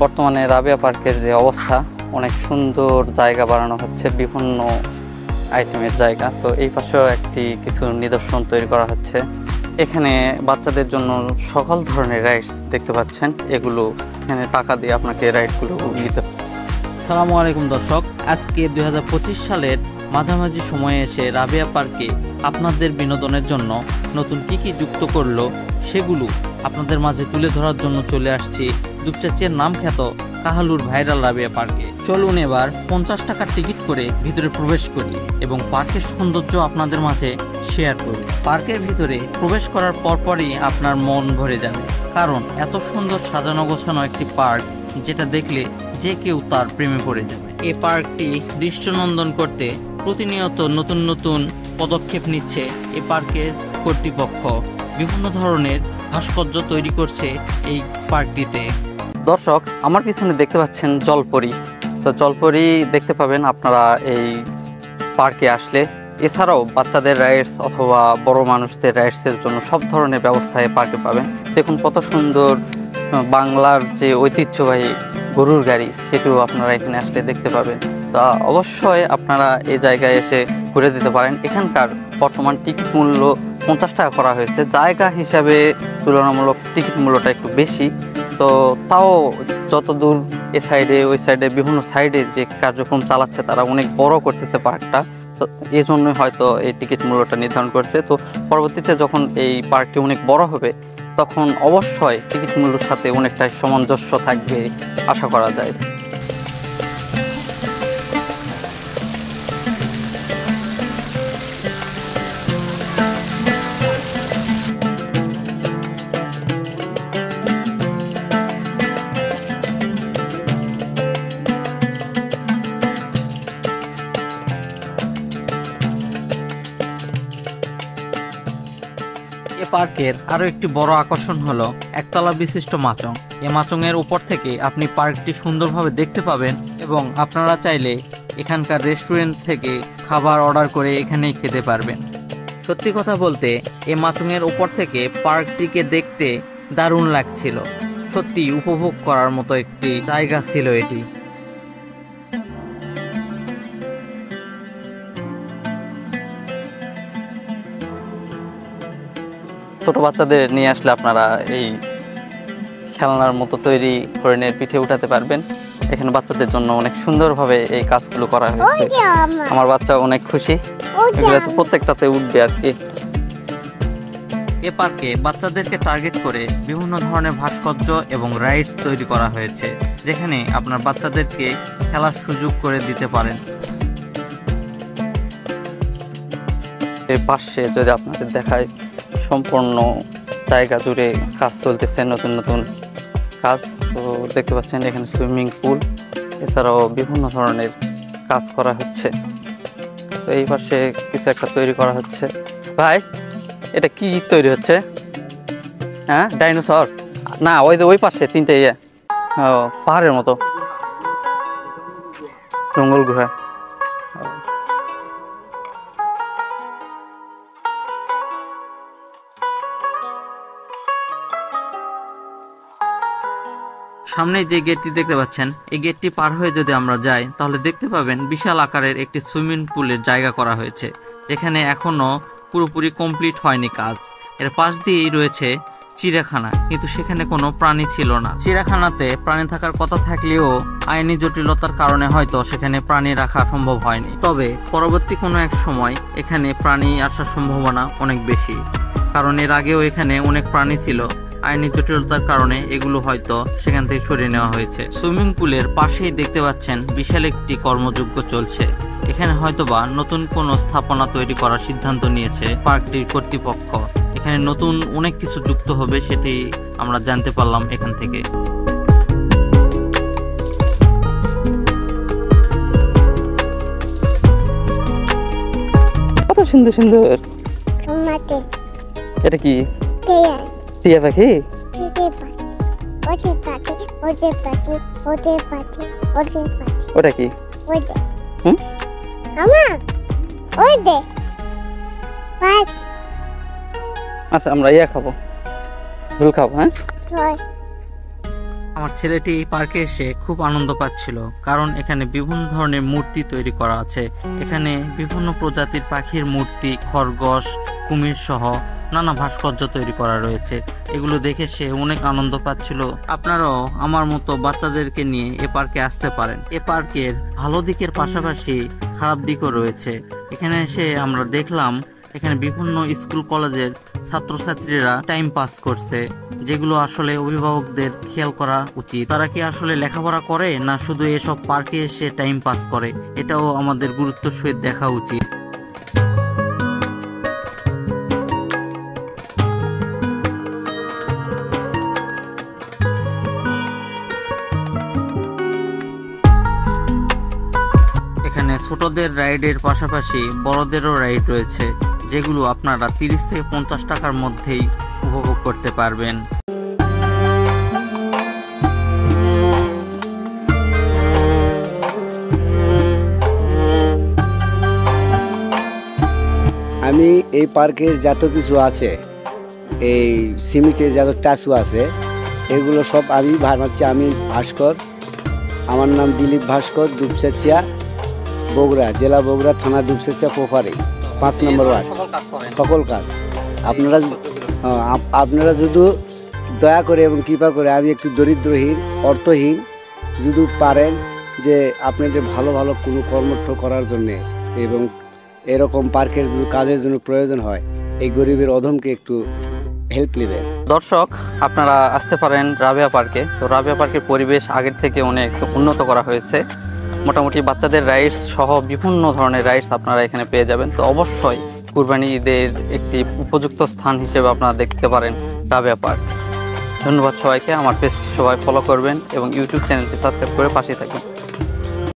বর্তমানে রাবেয়া পার্কের যে অবস্থা, অনেক সুন্দর জায়গা বানানো হচ্ছে, বিভিন্ন আইটেমের জায়গা। তো এই পাশেও কিছু নিদর্শন তৈরি করা হচ্ছে। এখানে বাচ্চাদের জন্য সকল ধরনের রাইডস দেখতে পাচ্ছেন। এগুলো এখানে টাকা দিয়ে আপনাকে রাইডগুলো নিতে। আসসালামু আলাইকুম দর্শক, আজকে 2025 সালের মাঝামাঝি সময়ে এসে রাবেয়া পার্কে আপনাদের বিনোদনের জন্য নতুন কি যুক্ত করলো সেগুলো আপনাদের মাঝে তুলে ধরার জন্য চলে আসছি দুপচাচিয়ার নাম খ্যাত কাহালুর ভাইরাল রাবেয়া পার্কে। চলুন এবার 50 টাকার টিকিট করে ভিতরে প্রবেশ করি এবং পার্কের সৌন্দর্য আপনাদের মাঝে শেয়ার করি। পার্কের ভিতরে প্রবেশ করার পরপরই আপনার মন ভরে যাবে, কারণ এত সুন্দর সাজানো গোছানো একটি পার্ক যেটা দেখলে যে কেউ তার প্রেমে পড়ে যাবে। এই পার্কটি দৃষ্টিনন্দন করতে প্রতিনিয়ত নতুন নতুন পদক্ষেপ নিচ্ছে এই পার্কের কর্তৃপক্ষ। বিভিন্ন ধরনের ভাস্কর্য তৈরি করছে এই পার্কটিতে। দর্শক, আমার পিছনে দেখতে পাচ্ছেন জলপরি। তো জলপরি দেখতে পাবেন আপনারা এই পার্কে আসলে। এছাড়াও বাচ্চাদের রাইডস অথবা বড় মানুষদের রাইডসের জন্য সব ধরনের ব্যবস্থা এই পার্কে পাবেন। দেখুন কত সুন্দর বাংলার যে ঐতিহ্যবাহী গরুর গাড়ি, সেটিও আপনারা এখানে আসলে দেখতে পাবেন। তা অবশ্যই আপনারা এই জায়গায় এসে ঘুরে দিতে পারেন। এখানকার বর্তমান টিকিট মূল্য 50 টাকা করা হয়েছে। জায়গা হিসাবে তুলনামূলক টিকিট মূল্যটা একটু বেশি। তো তাও যতদূর এ সাইডে ওই সাইডে বিভিন্ন সাইডে যে কার্যক্রম চালাচ্ছে তারা অনেক বড় করতেছে পার্কটা। তো এই জন্যই হয়তো এই টিকিট মূল্যটা নির্ধারণ করছে। তো পরবর্তীতে যখন এই পার্কটি অনেক বড় হবে তখন অবশ্যই টিকিট মূল্যের সাথে অনেকটাই সামঞ্জস্য থাকবে আশা করা যায়। পার্কের আরো একটি বড় আকর্ষণ হলো একতলা বিশিষ্ট মাচং। এই মাচংয়ের উপর থেকে আপনি পার্কটি সুন্দরভাবে দেখতে পাবেন এবং আপনারা চাইলে এখানকার রেস্টুরেন্ট থেকে খাবার অর্ডার করে এখানেই খেতে পারবেন। সত্যি কথা বলতে এই মাচংয়ের উপর থেকে পার্কটিকে দেখতে দারুণ লাগছিল। সত্যি উপভোগ করার মতো একটি জায়গা ছিল এটি। ছোট বাচ্চাদের নিয়ে আসলে আপনারা এই খেলনার মতো তৈরি হরিণের পিঠে উঠাতে পারবেন। এখানে বাচ্চাদের জন্য অনেক সুন্দরভাবে এই কাজগুলো করা হয়েছে। আমার বাচ্চা অনেক খুশি, এগুলো তো প্রত্যেকটাতে উঠবে আর কি। এ পার্কে বাচ্চাদেরকে টার্গেট করে বিভিন্ন ধরনের ভাস্কর্য এবং রাইডস তৈরি করা হয়েছে, যেখানে আপনার বাচ্চাদেরকে খেলার সুযোগ করে দিতে পারেন। এর পাশে যদি আপনাদের দেখায়, সম্পূর্ণ জায়গা জুড়ে কাজ চলতেছে, নতুন নতুন কাজ। তো দেখতে পাচ্ছেন এখানে সুইমিং পুল, এছাড়াও বিভিন্ন ধরনের কাজ করা হচ্ছে। তো এই পাশে কিছু একটা তৈরি করা হচ্ছে। ভাই, এটা কি তৈরি হচ্ছে? হ্যাঁ, ডাইনোসর না? ওই পাশে তিনটে পাহাড়ের মতো জঙ্গল গুহা। সামনে যে গেটটি দেখতে পাচ্ছেন, এই গেটটি পার হয়ে যদি আমরা যাই তাহলে দেখতে পাবেন বিশাল আকারের একটি সুইমিং পুলের জায়গা করা হয়েছে, যেখানে এখনো পুরোপুরি কমপ্লিট হয়নি কাজ। এর পাশ দিয়েই রয়েছে চিড়িয়াখানা, কিন্তু সেখানে কোনো প্রাণী ছিল না। চিড়িয়াখানাতে প্রাণী থাকার কথা থাকলেও আইনি জটিলতার কারণে হয়তো সেখানে প্রাণী রাখা সম্ভব হয়নি। তবে পরবর্তী কোনো এক সময় এখানে প্রাণী আসার সম্ভাবনা অনেক বেশি, কারণ এর আগেও এখানে অনেক প্রাণী ছিল। আইনি জটিলতার কারণে এগুলো হয়তো সেখান থেকে সরিয়ে নেওয়া হয়েছে। সুইমিং পুলের পাশেই দেখতে পাচ্ছেন বিশাল একটি কর্মযজ্ঞ চলছে। এখানে হয়তোবা নতুন কোনো স্থাপনা তৈরি করার সিদ্ধান্ত নিয়েছে পার্কটির কর্তৃপক্ষ। এখানে নতুন অনেক কিছু যুক্ত হবে, সেটি আমরা জানতে পারলাম এখান থেকে। কত সুন্দর সুন্দর। এটা কি? টিয়া পাখি? ওটা কি? আচ্ছা, আমরা খাবো, ঝোল খাবো। হ্যাঁ, আমার ছেলেটি এই পার্কে এসে খুব আনন্দ পাচ্ছিল, কারণ এখানে বিভিন্ন ধরনের মূর্তি তৈরি করা আছে। এখানে বিভিন্ন প্রজাতির পাখির মূর্তি, খরগোশ, কুমির সহ নানা ভাস্কর্য তৈরি করা রয়েছে। এগুলো দেখে সে অনেক আনন্দ পাচ্ছিল। আপনারাও আমার মতো বাচ্চাদেরকে নিয়ে এ পার্কে আসতে পারেন। এ পার্কের ভালো দিকের পাশাপাশি খারাপ দিকও রয়েছে। এখানে এসে আমরা দেখলাম এখানে বিভিন্ন স্কুল কলেজের ছাত্রছাত্রীরা টাইম পাস করছে, যেগুলো আসলে অভিভাবকদের খেয়াল করা উচিত। তারা কি আসলে লেখাপড়া করে, না শুধু এসব পার্কে এসে টাইম পাস করে, এটাও আমাদের গুরুত্বের সহিত দেখা উচিত। এখানে ছোটদের রাইডের পাশাপাশি বড়দেরও রাইড রয়েছে, যেগুলো আপনারা 30 থেকে 50 টাকার মধ্যেই উপভোগ করতে পারবেন। আমি এই পার্কের যত কিছু আছে, এই সিমেন্টের যত টাচু আছে, এগুলো সব আমি বানাচ্ছি। আমি ভাস্কর, আমার নাম দিলীপ ভাস্কর, দুপচাচিয়া, বগুড়া জেলা, বগুড়া থানা, দুপচাচিয়া পোপারে, 5 নম্বর ওয়ার্ড। সকল কাজ আপনারা যদি দয়া করে এবং কৃপা করে, আমি একটু দরিদ্রহীন, অর্থহীন, যদি পারেন যে আপনাদের ভালো ভালো কোনো কর্মঠ করার জন্যে এবং এরকম পার্কের যদি কাজের জন্য প্রয়োজন হয়, এই গরিবের অধমকে একটু হেল্প নেবেন। দর্শক, আপনারা আসতে পারেন রাবেয়া পার্কে। তো রাবেয়া পার্কের পরিবেশ আগের থেকে অনেক উন্নত করা হয়েছে। মোটামুটি বাচ্চাদের রাইডস সহ বিভিন্ন ধরনের রাইডস আপনারা এখানে পেয়ে যাবেন। তো অবশ্যই কুরবানি ঈদের একটি উপযুক্ত স্থান হিসেবে আপনারা দেখতে পারেন রাবেয়া পার্ক। ধন্যবাদ সবাইকে। আমার পেজটি সবাই ফলো করবেন এবং ইউটিউব চ্যানেলটি সাবস্ক্রাইব করে পাশে থাকবেন।